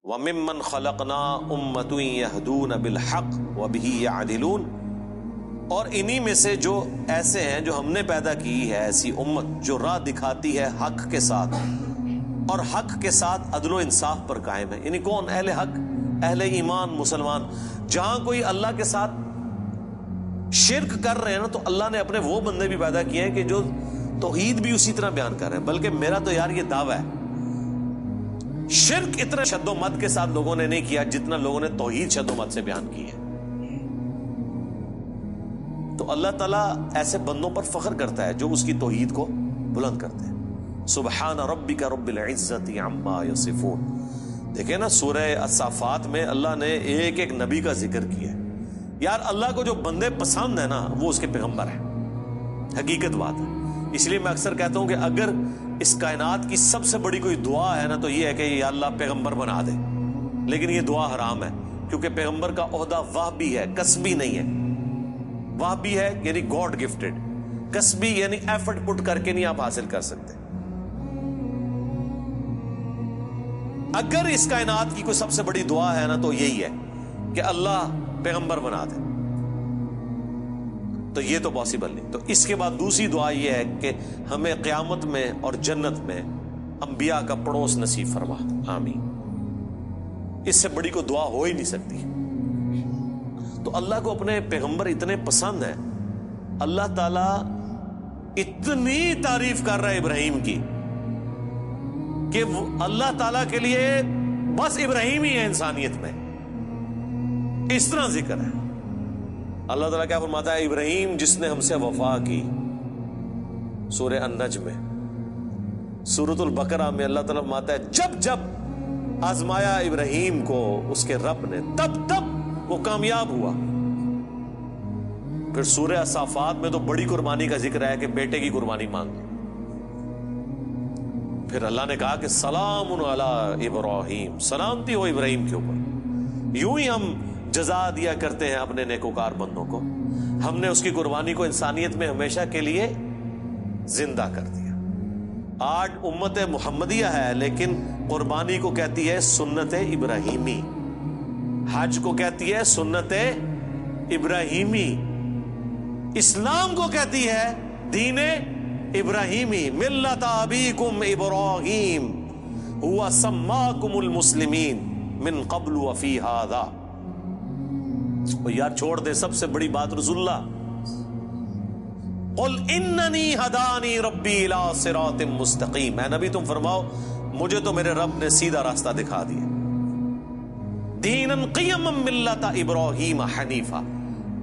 وَمِمَّنْ خَلَقْنَا أُمَّةٌ يَهْدُونَ بِالْحَقِّ وَبِهِ يَعْدِلُونَ، اور انہی میں سے جو ایسے ہیں جو ہم نے پیدا کی ہے ایسی امت جو راہ دکھاتی ہے حق کے ساتھ اور حق کے ساتھ عدل و انصاف پر قائم ہے. یعنی کون؟ اہل حق، اہل ایمان، مسلمان. جہاں کوئی اللہ کے ساتھ شرک کر رہے ہیں نا، تو اللہ نے اپنے وہ بندے بھی پیدا کیے ہیں کہ جو توحید بھی اسی طرح بیان کر رہے ہیں. بلکہ میرا تو یار یہ دعویٰ ہے، شرک اتنا شد و مت کے ساتھ لوگوں نے نہیں کیا جتنا لوگوں نے توحید شد و مت سے بیان کی ہے. تو اللہ تعالیٰ ایسے بندوں پر فخر کرتا ہے جو اس کی توحید کو بلند کرتے ہیں. سبحان ربک رب العزت عما یصفون. دیکھیں نا سورہ الصافات میں اللہ نے ایک ایک نبی کا ذکر کیا ہے. یار اللہ کو جو بندے پسند ہیں نا وہ اس کے پیغمبر ہیں. حقیقت بات ہے. اس لیے میں اکثر کہتا ہوں کہ اگر اس کائنات کی سب سے بڑی کوئی دعا ہے نا تو یہ ہے کہ یا اللہ پیغمبر بنا دے. لیکن یہ دعا حرام ہے، کیونکہ پیغمبر کا عہدہ وہبی ہے، کسبی نہیں ہے. وہبی ہے یعنی گاڈ گفٹڈ، کسبی یعنی ایفرٹ پٹ کر کے نہیں آپ حاصل کر سکتے. اگر اس کائنات کی کوئی سب سے بڑی دعا ہے نا تو یہی ہے کہ اللہ پیغمبر بنا دے، تو یہ تو پاسبل نہیں. تو اس کے بعد دوسری دعا یہ ہے کہ ہمیں قیامت میں اور جنت میں انبیاء کا پڑوس نصیب فرما. آمین. اس سے بڑی کوئی دعا ہو ہی نہیں سکتی. تو اللہ کو اپنے پیغمبر اتنے پسند ہیں، اللہ تعالیٰ اتنی تعریف کر رہا ہے ابراہیم کی کہ اللہ تعالیٰ کے لیے بس ابراہیم ہی ہے انسانیت میں. اس طرح ذکر ہے. اللہ تعالیٰ کیا فرماتا ہے؟ ابراہیم جس نے ہم سے وفا کی، سورہ النجم میں. سورۃ البقرہ میں اللہ تعالیٰ فرماتا ہے جب جب آزمایا ابراہیم کو اس کے رب نے تب تب وہ کامیاب ہوا. پھر سورہ الصافات میں تو بڑی قربانی کا ذکر ہے کہ بیٹے کی قربانی مانگ. پھر اللہ نے کہا کہ سلام علی ابراہیم، سلامتی ہو ابراہیم کے اوپر. یوں ہی ہم جزا دیا کرتے ہیں اپنے نیکوکار بندوں کو. ہم نے اس کی قربانی کو انسانیت میں ہمیشہ کے لیے زندہ کر دیا. آج امت محمدیہ ہے لیکن قربانی کو کہتی ہے سنت ابراہیمی، حج کو کہتی ہے سنت ابراہیمی، اسلام کو کہتی ہے دین ابراہیمی. ملت ابیکم ابراہیم هو سماکم المسلمین من قبل وفی ھذا. یار چھوڑ دے سب سے بڑی بات رسول اللہ. قل اننی ہدانی ربی الی صراط مستقیم. اے نبی تم فرماؤ مجھے تو میرے رب نے سیدھا راستہ دکھا دیا. دینا قیما ملت ابراہیم حنیفا،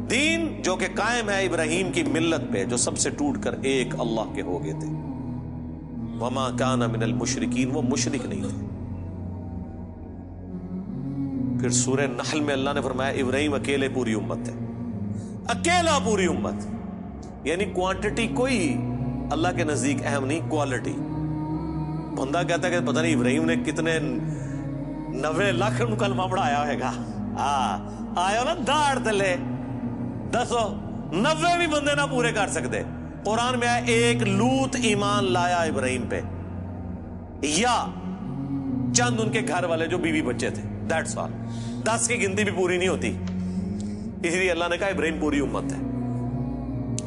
دین جو کہ قائم ہے ابراہیم کی ملت پہ جو سب سے ٹوٹ کر ایک اللہ کے ہو گئے تھے. وما کان من المشرکین، وہ مشرک نہیں تھے. پھر سورہ نحل میں اللہ نے فرمایا ابراہیم اکیلے پوری امت ہے، اکیلا پوری امت. یعنی کوانٹٹی کوئی اللہ کے نزدیک اہم نہیں، کوالٹی. بندہ کہتا ہے کہ پتہ نہیں ابراہیم نے کتنے 90 لاکھ کلمہ پڑھایا ہوئے گا. آیا نا داڑ تلے دسو 90 بھی بندے نہ پورے کر سکتے. قرآن میں آیا ایک لوط ایمان لایا ابراہیم پہ، یا چند ان کے گھر والے جو بیوی بچے تھے، دیٹس آل. 10 کی گنتی بھی پوری نہیں ہوتی. اس لیے اللہ نے کہا ابراہیم پوری امت ہے.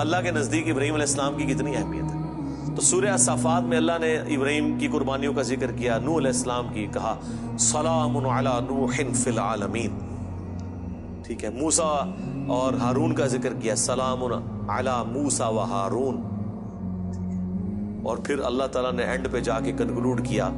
اللہ کے نزدیک ابراہیم علیہ السلام کی کتنی اہمیت ہے. تو سورہ الصافات میں اللہ نے ابراہیم کی قربانیوں کا ذکر کیا، نوح علیہ السلام کی کہا سلام علی نوح فی العالمین. ٹھیک ہے. موسیٰ اور ہارون کا ذکر کیا، سلام علی موسیٰ و ہارون. اور پھر اللہ تعالیٰ نے اینڈ پہ جا کے کنکلوڈ کیا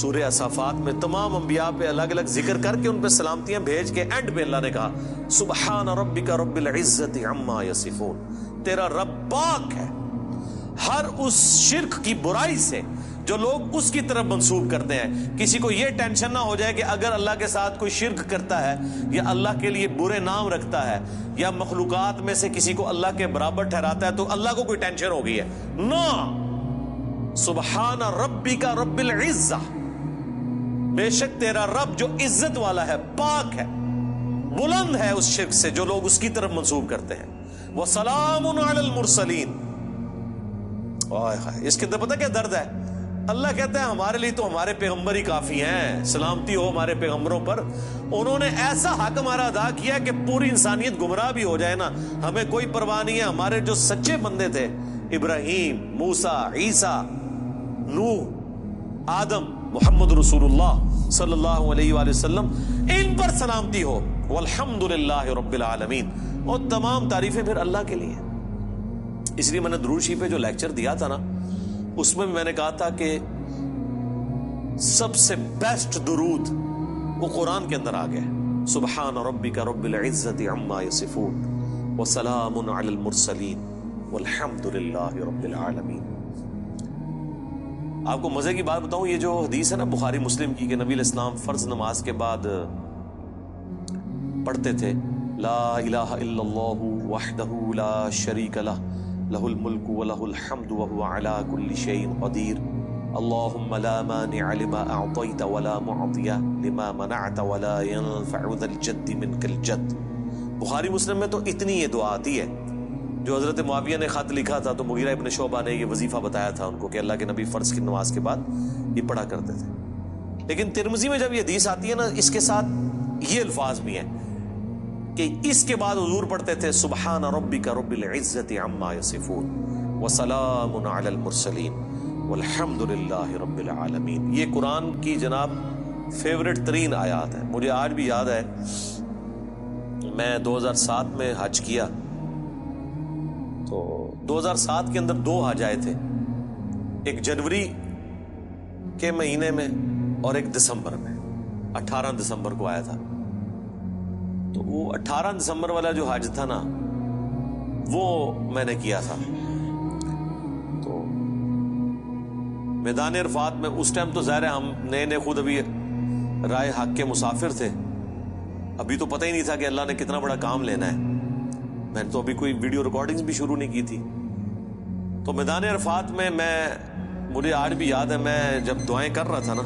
سورہ الصافات میں تمام انبیاء پہ الگ الگ ذکر کر کے ان پہ سلامتیاں بھیج کے اینڈ پہ اللہ نے کہا سبحان ربک رب العزت عما یصفون. تیرا رب پاک ہے ہر اس شرک کی برائی سے جو لوگ اس کی طرف منسوب کرتے ہیں. کسی کو یہ ٹینشن نہ ہو جائے کہ اگر اللہ کے ساتھ کوئی شرک کرتا ہے یا اللہ کے لیے برے نام رکھتا ہے یا مخلوقات میں سے کسی کو اللہ کے برابر ٹھہراتا ہے تو اللہ کو کوئی ٹینشن ہو گئی ہے. نو، سبحان ربک رب العزہ، بے شک تیرا رب جو عزت والا ہے، پاک ہے، بلند ہے اس شرک سے جو لوگ اس کی طرف منسوب کرتے ہیں. وَسَلَامٌ عَلَى الْمُرْسَلِينَ. اس کے اندر پتہ کیا درد ہے؟ اللہ کہتا ہے ہمارے لیے تو ہمارے پیغمبر ہی کافی ہیں، سلامتی ہو ہمارے پیغمبروں پر، انہوں نے ایسا حق ہمارا ادا کیا کہ پوری انسانیت گمراہ بھی ہو جائے نا ہمیں کوئی پرواہ نہیں ہے۔ ہمارے جو سچے بندے تھے، ابراہیم، موسیٰ، عیسیٰ، نوح، آدم، محمد رسول اللہ صلی اللہ علیہ وآلہ وسلم، ان پر سلامتی ہو، والحمدللہ رب العالمین، اور تمام تعریفیں پھر اللہ کے لیے۔ اس لیے میں نے درود شریف پہ جو لیکچر دیا تھا نا، اس میں میں نے کہا تھا کہ سب سے بیسٹ درود وہ قرآن کے اندر آ گیا ہے، سبحان ربک رب العزت عما یصفون وسلام علی المرسلین والحمد للہ رب العالمین۔ آپ کو مزے کی بات بتاؤں، یہ جو حدیث ہے نا بخاری مسلم کی کہ نبی علیہ السلام فرض نماز کے بعد پڑھتے تھے لا الہ الا اللہ وحدہ لا شریک لہ لہ الملک ولہ الحمد وہو علی کل شیء قدیر اللہم لا مانع لما اعطیت ولا معطی لما منعت ولا ينفع ذا الجد منک الجد۔ بخاری مسلم میں تو اتنی یہ دعا آتی ہے، جو حضرت معاویہ نے خط لکھا تھا تو مغیرہ ابن شعبہ نے یہ وظیفہ بتایا تھا ان کو کہ اللہ کے نبی فرض کی نماز کے بعد یہ پڑھا کرتے تھے۔ لیکن ترمذی میں جب یہ حدیث آتی ہے نا، اس کے ساتھ یہ الفاظ بھی ہیں کہ اس کے بعد حضور پڑھتے تھے سبحان ربک رب العزت عما یصفون وسلام علی المرسلین والحمد للہ رب العالمین۔ یہ قرآن کی جناب فیورٹ ترین آیات ہے۔ مجھے آج بھی یاد ہے، میں 2007 میں حج کیا تو 2007 کے اندر 2 حج آئے تھے، ایک جنوری کے مہینے میں اور ایک دسمبر میں، 18 دسمبر کو آیا تھا۔ تو وہ 18 دسمبر والا جو حج تھا نا، وہ میں نے کیا تھا۔ تو میدان عرفات میں اس ٹائم تو ظاہر ہے ہم نئے خود ابھی رائے حق کے مسافر تھے، ابھی تو پتہ ہی نہیں تھا کہ اللہ نے کتنا بڑا کام لینا ہے، میں نے تو ابھی کوئی ویڈیو ریکارڈنگز بھی شروع نہیں کی تھی۔ تو میدان عرفات میں مجھے آج بھی یاد ہے، میں جب دعائیں کر رہا تھا نا،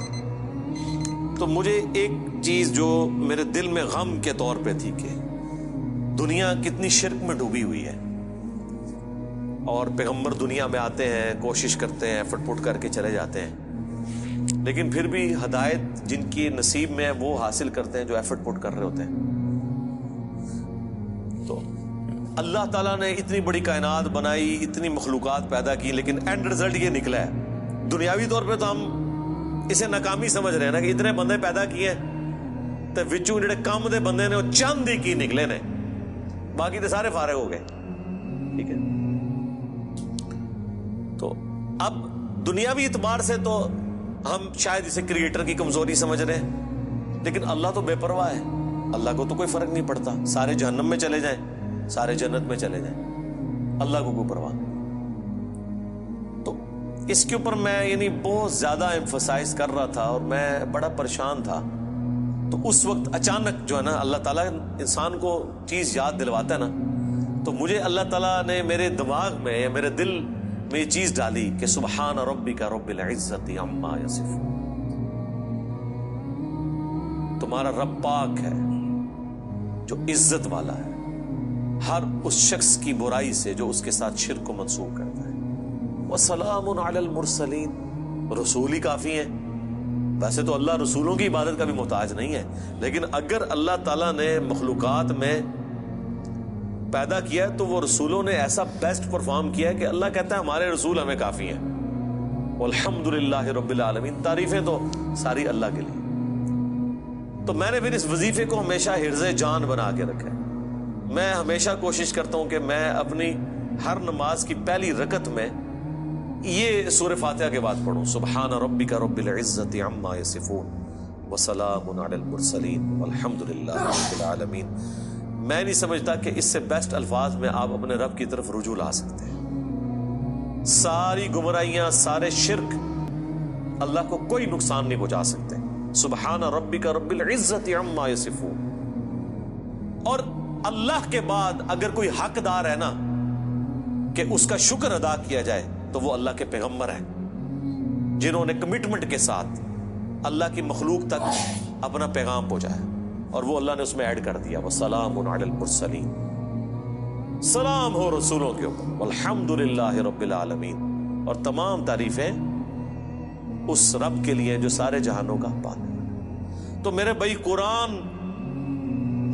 تو مجھے ایک چیز جو میرے دل میں غم کے طور پہ تھی کہ دنیا کتنی شرک میں ڈوبی ہوئی ہے، اور پیغمبر دنیا میں آتے ہیں، کوشش کرتے ہیں، ایفرٹ پٹ کر کے چلے جاتے ہیں، لیکن پھر بھی ہدایت جن کی نصیب میں ہے وہ حاصل کرتے ہیں جو ایفرٹ پٹ کر رہے ہوتے ہیں۔ تو اللہ تعالیٰ نے اتنی بڑی کائنات بنائی، اتنی مخلوقات پیدا کی، لیکن اینڈ رزلٹ یہ نکلا ہے۔ دنیاوی طور پہ تو ہم اسے ناکامی سمجھ رہے ہیں نا کہ اتنے بندے پیدا کیے تو وچوں جڑے کم دے بندے نے وہ چند ہی کی نکلے نے، باقی تو سارے فارغ ہو گئے، ٹھیک ہے۔ تو اب دنیاوی اعتبار سے تو ہم شاید اسے کریٹر کی کمزوری سمجھ رہے ہیں، لیکن اللہ تو بے پرواہ ہے، اللہ کو تو کوئی فرق نہیں پڑتا، سارے جہنم میں چلے جائیں، سارے جنت میں چلے جائیں، اللہ کو کوئی پرواہ۔ تو اس کے اوپر میں بہت زیادہ ایمفسائز کر رہا تھا اور میں بڑا پریشان تھا۔ تو اس وقت اچانک جو ہے نا اللہ تعالیٰ انسان کو چیز یاد دلواتا ہے نا، تو مجھے اللہ تعالیٰ نے میرے دماغ میں یا میرے دل میں یہ چیز ڈالی کہ سبحان ربک رب العزت عما یصفون، تمہارا رب پاک ہے جو عزت والا ہے ہر اس شخص کی برائی سے جو اس کے ساتھ شرک کو منسوخ کرتا ہے، وسلام علی المرسلین، رسول ہی کافی ہیں۔ ویسے تو اللہ رسولوں کی عبادت کا بھی محتاج نہیں ہے، لیکن اگر اللہ تعالیٰ نے مخلوقات میں پیدا کیا تو وہ رسولوں نے ایسا بیسٹ پرفارم کیا ہے کہ اللہ کہتا ہے ہمارے رسول ہمیں کافی ہیں، والحمدللہ رب العالمین، تعریفیں تو ساری اللہ کے لیے۔ تو میں نے پھر اس وظیفے کو ہمیشہ حرز جان بنا کے رکھا ہے۔ میں ہمیشہ کوشش کرتا ہوں کہ میں اپنی ہر نماز کی پہلی رکعت میں یہ سورہ فاتحہ کے بعد پڑھوں، سبحان ربک رب العزت عما یصفون وسلام علی المرسلین والحمد للہ رب العالمین۔ میں نہیں سمجھتا کہ اس سے بیسٹ الفاظ میں آپ اپنے رب کی طرف رجوع لا سکتے ہیں۔ ساری گمراہیاں، سارے شرک اللہ کو کوئی نقصان نہیں پہنچا سکتے۔ سبحان ربک رب العزت عما یصفون۔ اور اللہ کے بعد اگر کوئی حقدار ہے نا کہ اس کا شکر ادا کیا جائے تو وہ اللہ کے پیغمبر ہیں، جنہوں نے کمٹمنٹ کے ساتھ اللہ کی مخلوق تک اپنا پیغام پہنچایا، اور وہ اللہ نے اس میں ایڈ کر دیا وسلام علی المرسلین، سلام ہو رسولوں کے اوپر، والحمد للہ رب العالمین، اور تمام تعریفیں اس رب کے لیے جو سارے جہانوں کا پالے۔ تو میرے بھائی قرآن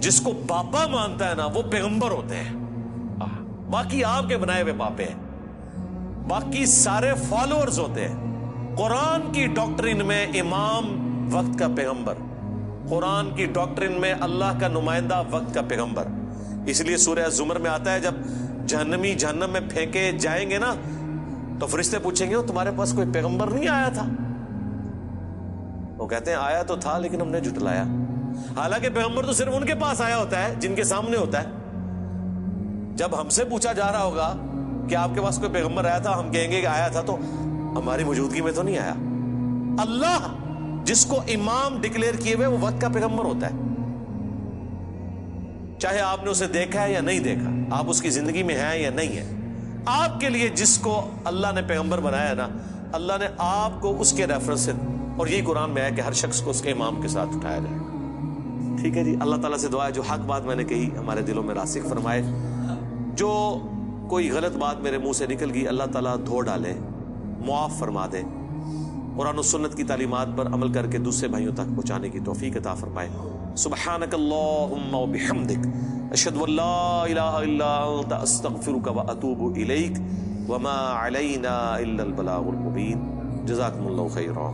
جس کو پاپا مانتا ہے نا وہ پیغمبر ہوتے ہیں، باقی آپ کے بنائے ہوئے پاپے ہیں، باقی سارے فالوورز ہوتے ہیں۔ قرآن کی ڈاکٹرین میں امام وقت کا پیغمبر، قرآن کی ڈاکٹرین میں اللہ کا نمائندہ وقت کا پیغمبر۔ اس لیے سورہ زمر میں آتا ہے جب جہنمی جہنم میں پھینکے جائیں گے نا تو فرشتے پوچھیں گے تمہارے پاس کوئی پیغمبر نہیں آیا تھا؟ وہ کہتے ہیں آیا تو تھا لیکن ہم نے جھٹلایا۔ حالانکہ پیغمبر تو صرف ان کے پاس آیا ہوتا ہے جن کے سامنے ہوتا ہے۔ جب ہم سے پوچھا جا رہا ہوگا کہ آپ کے پاس کوئی پیغمبر آیا تھا، ہم کہیں گے کہ آیا تھا تو ہماری موجودگی میں تو نہیں آیا۔ اللہ جس کو امام ڈکلیئر کیے ہوئے وہ وقت کا پیغمبر ہوتا ہے، چاہے آپ نے اسے دیکھا ہے یا نہیں دیکھا، آپ اس کی زندگی میں ہیں یا نہیں ہے۔ آپ کے لیے جس کو اللہ نے پیغمبر بنایا نا، اللہ نے آپ کو اس کے ریفرنس سے، اور یہی قرآن میں ہے کہ ہر شخص کو اس کے امام کے ساتھ اٹھایا جائے۔ ٹھیک ہے جی، اللہ تعالیٰ سے دعا ہے جو حق بات میں نے کہی ہمارے دلوں میں راسخ فرمائے، جو کوئی غلط بات میرے منہ سے نکل گئی اللہ تعالیٰ دھو ڈالے، معاف فرما دے، قرآن و سنت کی تعلیمات پر عمل کر کے دوسرے بھائیوں تک پہنچانے کی توفیق عطا فرمائے۔ سبحانک اللہم و بحمدک، اشہد ان لا الہ الا انت، استغفرک و اتوب الیک، وما علینا الا البلاغ المبین۔ جزاکم اللہ خیرا۔